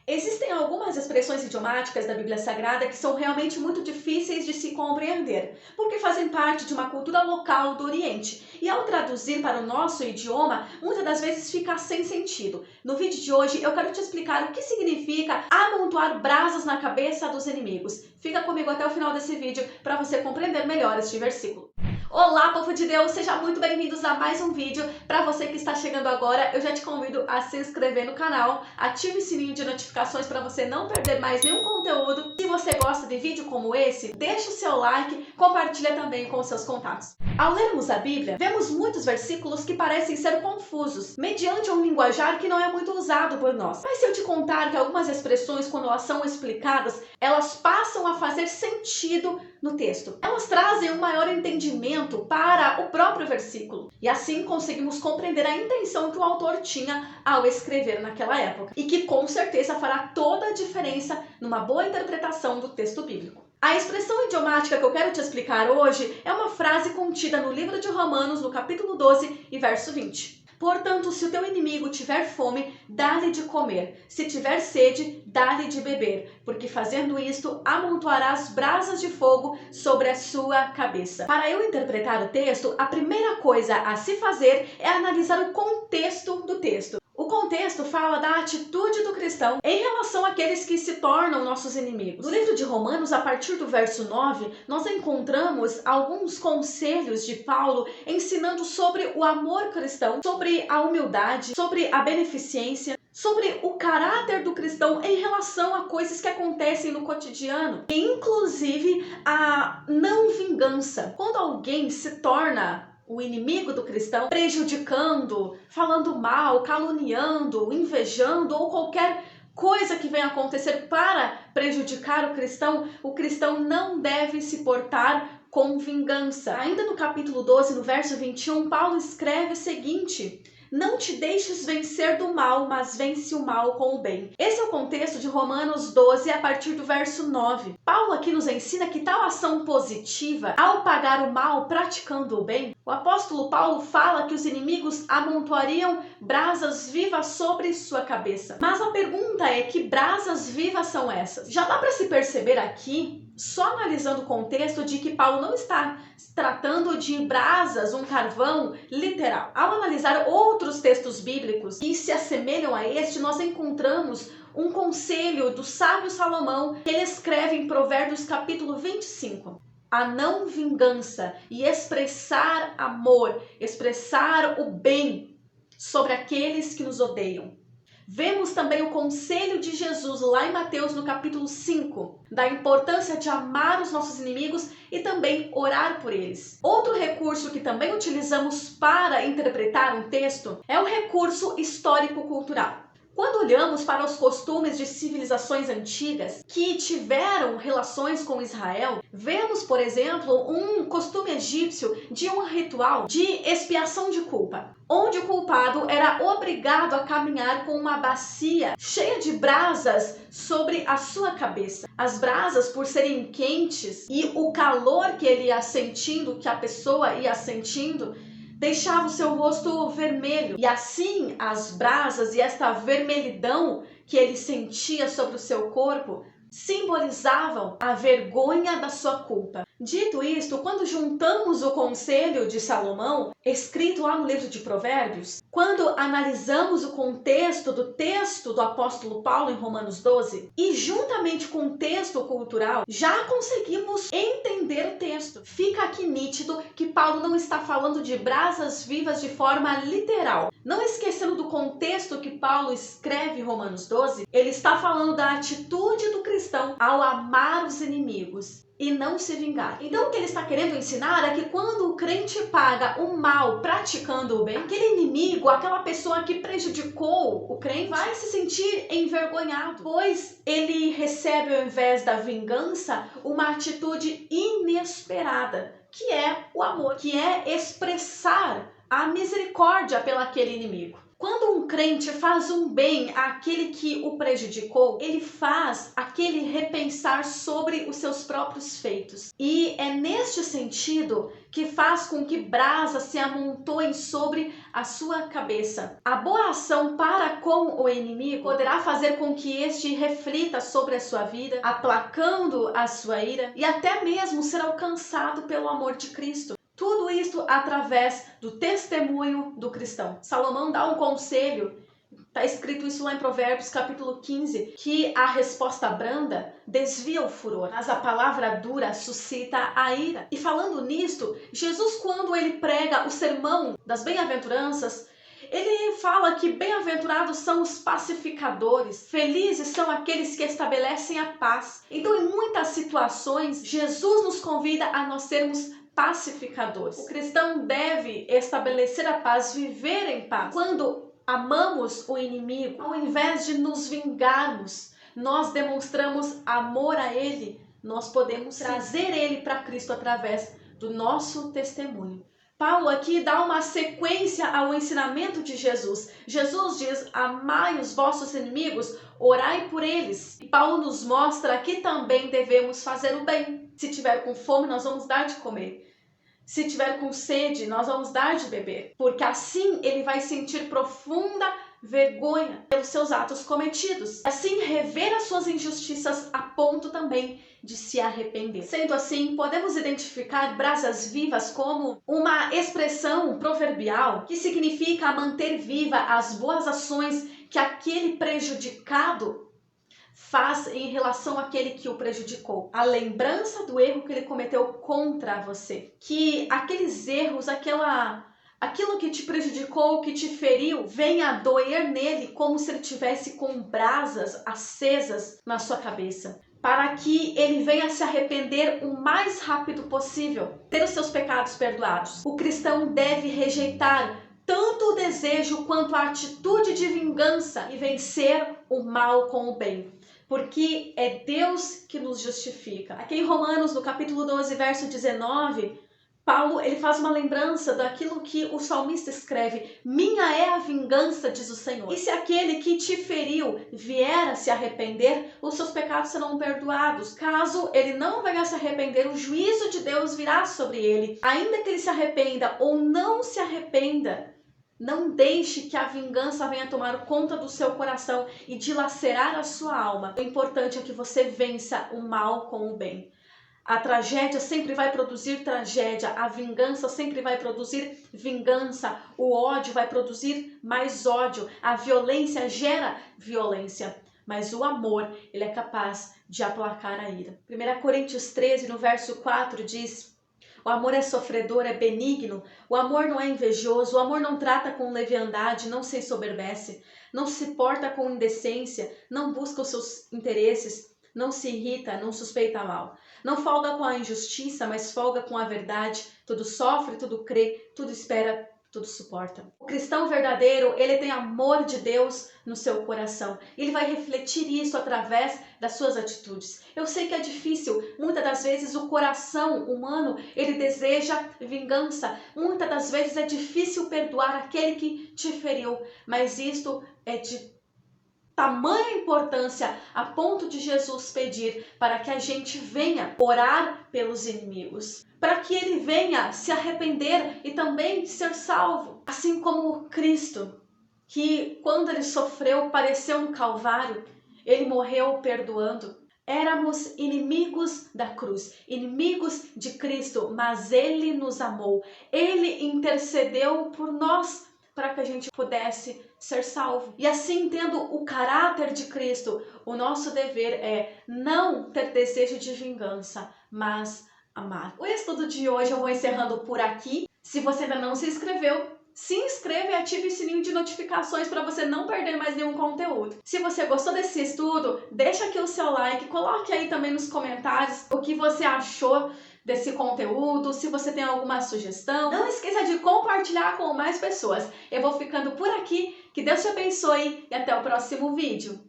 Existem algumas expressões idiomáticas da Bíblia Sagrada que são realmente muito difíceis de se compreender, porque fazem parte de uma cultura local do Oriente. E ao traduzir para o nosso idioma, muitas das vezes fica sem sentido. No vídeo de hoje eu quero te explicar o que significa amontoar brasas na cabeça dos inimigos. Fica comigo até o final desse vídeo para você compreender melhor este versículo. Olá, povo de Deus! Sejam muito bem-vindos a mais um vídeo. Para você que está chegando agora, eu já te convido a se inscrever no canal, ative o sininho de notificações para você não perder mais nenhum conteúdo. Se você gosta de vídeo como esse, deixa o seu like, compartilha também com os seus contatos. Ao lermos a Bíblia, vemos muitos versículos que parecem ser confusos, mediante um linguajar que não é muito usado por nós. Mas se eu te contar que algumas expressões, quando elas são explicadas, elas passam a fazer sentido no texto. Elas trazem um maior entendimento para o próprio versículo. E assim conseguimos compreender a intenção que o autor tinha ao escrever naquela época. E que com certeza fará toda a diferença numa boa interpretação do texto bíblico. A expressão idiomática que eu quero te explicar hoje é uma frase contida no livro de Romanos, no capítulo 12 e verso 20. Portanto, se o teu inimigo tiver fome, dá-lhe de comer. Se tiver sede, dá-lhe de beber. Porque fazendo isto, amontoarás brasas de fogo sobre a sua cabeça. Para eu interpretar o texto, a primeira coisa a se fazer é analisar o contexto do texto. O contexto fala da atitude do cristão em relação àqueles que se tornam nossos inimigos. No livro de Romanos, a partir do verso 9, nós encontramos alguns conselhos de Paulo ensinando sobre o amor cristão, sobre a humildade, sobre a beneficência, sobre o caráter do cristão em relação a coisas que acontecem no cotidiano, e inclusive a não vingança. Quando alguém se torna o inimigo do cristão, prejudicando, falando mal, caluniando, invejando ou qualquer coisa que venha acontecer para prejudicar o cristão não deve se portar com vingança. Ainda no capítulo 12, no verso 21, Paulo escreve o seguinte: não te deixes vencer do mal, mas vence o mal com o bem. Esse é o contexto de Romanos 12, a partir do verso 9. Paulo aqui nos ensina que tal ação positiva, ao pagar o mal praticando o bem, o apóstolo Paulo fala que os inimigos amontoariam brasas vivas sobre sua cabeça. Mas a pergunta é: que brasas vivas são essas? Já dá para se perceber aqui, só analisando o contexto, de que Paulo não está tratando de brasas, um carvão literal. Ao analisar outros textos bíblicos que se assemelham a este, nós encontramos um conselho do sábio Salomão que ele escreve em Provérbios capítulo 25. A não vingança e expressar amor, expressar o bem sobre aqueles que nos odeiam. Vemos também o conselho de Jesus lá em Mateus, no capítulo 5, da importância de amar os nossos inimigos e também orar por eles. Outro recurso que também utilizamos para interpretar um texto é o recurso histórico-cultural. Quando olhamos para os costumes de civilizações antigas que tiveram relações com Israel, vemos, por exemplo, um costume egípcio de um ritual de expiação de culpa, onde o culpado era obrigado a caminhar com uma bacia cheia de brasas sobre a sua cabeça. As brasas, por serem quentes e o calor que ele ia sentindo, que a pessoa ia sentindo, deixava o seu rosto vermelho, e assim as brasas e esta vermelhidão que ele sentia sobre o seu corpo simbolizavam a vergonha da sua culpa. Dito isto, quando juntamos o conselho de Salomão, escrito lá no livro de Provérbios, quando analisamos o contexto do texto do apóstolo Paulo em Romanos 12, e juntamente com o texto cultural, já conseguimos entender o texto. Fica aqui nítido que Paulo não está falando de brasas vivas de forma literal. Não esquecendo do contexto que Paulo escreve em Romanos 12, ele está falando da atitude do cristão ao amar os inimigos e não se vingar. Então o que ele está querendo ensinar é que quando o crente paga o mal praticando o bem, aquele inimigo, aquela pessoa que prejudicou o crente, vai se sentir envergonhado, pois ele recebe, ao invés da vingança, uma atitude inesperada, que é o amor, que é expressar a misericórdia pelaquele inimigo. Quando um crente faz um bem àquele que o prejudicou, ele faz aquele repensar sobre os seus próprios feitos. E é neste sentido que faz com que brasas se amontoem sobre a sua cabeça. A boa ação para com o inimigo poderá fazer com que este reflita sobre a sua vida, aplacando a sua ira e até mesmo ser alcançado pelo amor de Cristo. Tudo isso através do testemunho do cristão. Salomão dá um conselho, está escrito isso lá em Provérbios capítulo 15, que a resposta branda desvia o furor, mas a palavra dura suscita a ira. E falando nisto, Jesus, quando ele prega o sermão das bem-aventuranças, ele fala que bem-aventurados são os pacificadores, felizes são aqueles que estabelecem a paz. Então, em muitas situações, Jesus nos convida a nós sermos pacificadores. O cristão deve estabelecer a paz, viver em paz. Quando amamos o inimigo, ao invés de nos vingarmos, nós demonstramos amor a ele, nós podemos trazer ele para Cristo através do nosso testemunho. Paulo aqui dá uma sequência ao ensinamento de Jesus. Jesus diz: amai os vossos inimigos, orai por eles. E Paulo nos mostra que também devemos fazer o bem. Se tiver com fome, nós vamos dar de comer. Se tiver com sede, nós vamos dar de beber. Porque assim ele vai sentir profunda vergonha pelos seus atos cometidos. Assim, rever as suas injustiças a ponto também de se arrepender. Sendo assim, podemos identificar brasas vivas como uma expressão proverbial que significa manter viva as boas ações que aquele prejudicado faz em relação àquele que o prejudicou. A lembrança do erro que ele cometeu contra você. Que aqueles erros, aquilo que te prejudicou, que te feriu, venha doer nele como se ele tivesse com brasas acesas na sua cabeça. Para que ele venha se arrepender o mais rápido possível, ter os seus pecados perdoados. O cristão deve rejeitar tanto o desejo quanto a atitude de vingança e vencer o mal com o bem. Porque é Deus que nos justifica. Aqui em Romanos, no capítulo 12, verso 19, Paulo ele faz uma lembrança daquilo que o salmista escreve: minha é a vingança, diz o Senhor. E se aquele que te feriu vier a se arrepender, os seus pecados serão perdoados. Caso ele não venha a se arrepender, o juízo de Deus virá sobre ele. Ainda que ele se arrependa ou não se arrependa, não deixe que a vingança venha tomar conta do seu coração e dilacerar a sua alma. O importante é que você vença o mal com o bem. A tragédia sempre vai produzir tragédia, a vingança sempre vai produzir vingança, o ódio vai produzir mais ódio, a violência gera violência, mas o amor, ele é capaz de aplacar a ira. 1 Coríntios 13, no verso 4, diz: o amor é sofredor, é benigno, o amor não é invejoso, o amor não trata com leviandade, não se ensoberbece, não se porta com indecência, não busca os seus interesses, não se irrita, não suspeita mal. Não folga com a injustiça, mas folga com a verdade. Tudo sofre, tudo crê, tudo espera, tudo suporta. O cristão verdadeiro, ele tem amor de Deus no seu coração. Ele vai refletir isso através das suas atitudes. Eu sei que é difícil. Muitas das vezes o coração humano, ele deseja vingança. Muitas das vezes é difícil perdoar aquele que te feriu. Mas isto é de tamanha importância a ponto de Jesus pedir para que a gente venha orar pelos inimigos, para que ele venha se arrepender e também ser salvo. Assim como Cristo, que quando ele sofreu, padeceu no Calvário, ele morreu perdoando. Éramos inimigos da cruz, inimigos de Cristo, mas ele nos amou. Ele intercedeu por nós para que a gente pudesse ser salvo. E assim, tendo o caráter de Cristo, o nosso dever é não ter desejo de vingança, mas amar. O estudo de hoje eu vou encerrando por aqui. Se você ainda não se inscreveu, se inscreva e ative o sininho de notificações para você não perder mais nenhum conteúdo. Se você gostou desse estudo, deixa aqui o seu like, coloque aí também nos comentários o que você achou desse conteúdo, se você tem alguma sugestão. Não esqueça de compartilhar com mais pessoas. Eu vou ficando por aqui, que Deus te abençoe e até o próximo vídeo.